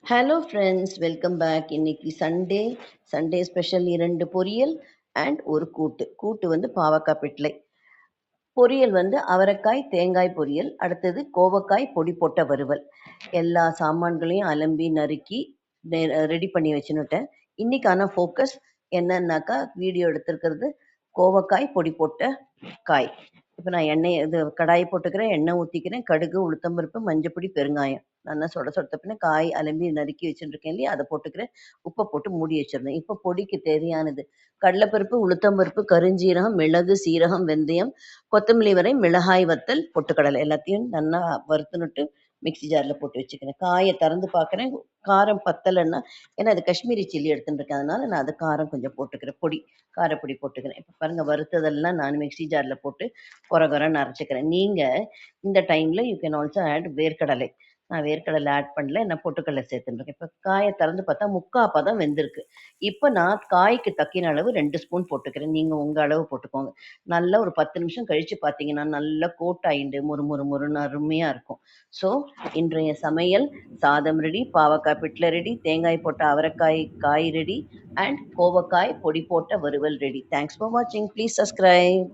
Hello friends, welcome back. இன்னைக்கு Sunday. Sunday special 2 பொரியல் and ஒரு கூட்டு. கூட்டு வந்து பாவக்காய் பிட்லை. பொரியல் வந்து அவரைக்காய் தேங்காய் பொரியல். அடுத்தது கோவக்காய் பொடி போட்ட வறுவல். எல்லா சாமான்களையும் அலம்பி நறுக்கி ரெடி பண்ணி வச்சுன்னுட்டேன். இன்னைக்கான ஃபோக்கஸ் என்னன்னாக்கா, வீடியோ எடுத்திருக்கிறது கோவக்காய் பொடி போட்ட காய். இப்போ நான் கடாயை போட்டுக்கிறேன், எண்ணெய் ஊற்றிக்கிறேன், கடுகு, உளுத்தம்பருப்பு, மஞ்சப்பொடி, பெருங்காயம். நல்லா சொட்ட பின்ன காய் அலம்பி நறுக்கி வச்சுருக்கேன் இல்லையா, அதை போட்டுக்கிறேன். உப்பை போட்டு மூடி வச்சிருந்தேன். இப்போ பொடிக்கு தேவையானது கடலைப்பருப்பு, உளுத்தம்பருப்பு, கருஞ்சீரகம், மிளகு, சீரகம், வெந்தயம், கொத்தமல்லி வரை, மிளகாய் வத்தல், பொட்டுக்கடலை எல்லாத்தையும் நல்லா வறுத்துனுட்டு மிக்சி ஜாரில் போட்டு வச்சுக்கிறேன். காயை திறந்து பார்க்குறேன், காரம் பத்தலைன்னா, ஏன்னா அது காஷ்மீரி சில்லி எடுத்துட்டு இருக்கேன், அதனால நான் அது காரம் கொஞ்சம் போட்டுக்கிறேன். காரப்பொடி போட்டுக்கிறேன். இப்போ பாருங்கள், வறுத்ததெல்லாம் நான் மிக்சி ஜாரில் போட்டு கொரகொரன்னு அரைச்சிக்கிறேன். நீங்கள் இந்த டைமில் யூ கேன் ஆல்சோ ஆட் வேர்க்கடலை. நான் வேர்க்கடலை ஆட் பண்ணல, நான் பொட்டுக்கடலை சேர்த்துட்டுருக்கேன். இப்போ காயை திறந்து பார்த்தா முக்கால் பதம் வெந்திருக்கு. இப்போ நான் காய்க்கு தக்கின அளவு 2 ஸ்பூன் போட்டுக்கிறேன். நீங்கள் உங்கள் அளவு போட்டுக்கோங்க. நல்லா ஒரு 10 நிமிஷம் கழித்து பார்த்தீங்கன்னா நல்லா கோட் ஆயிண்டு முறுமுறுன்னு அருமையாக இருக்கும். ஸோ இன்றைய சமையல்: சாதம் ரெடி, பாவக்காய் பிட்லை ரெடி, தேங்காய் போட்ட அவரைக்காய் காய் ரெடி, அண்ட் கோவக்காய் பொடி போட்ட வறுவல் ரெடி. தேங்க்ஸ் ஃபார் வாட்சிங். Please subscribe.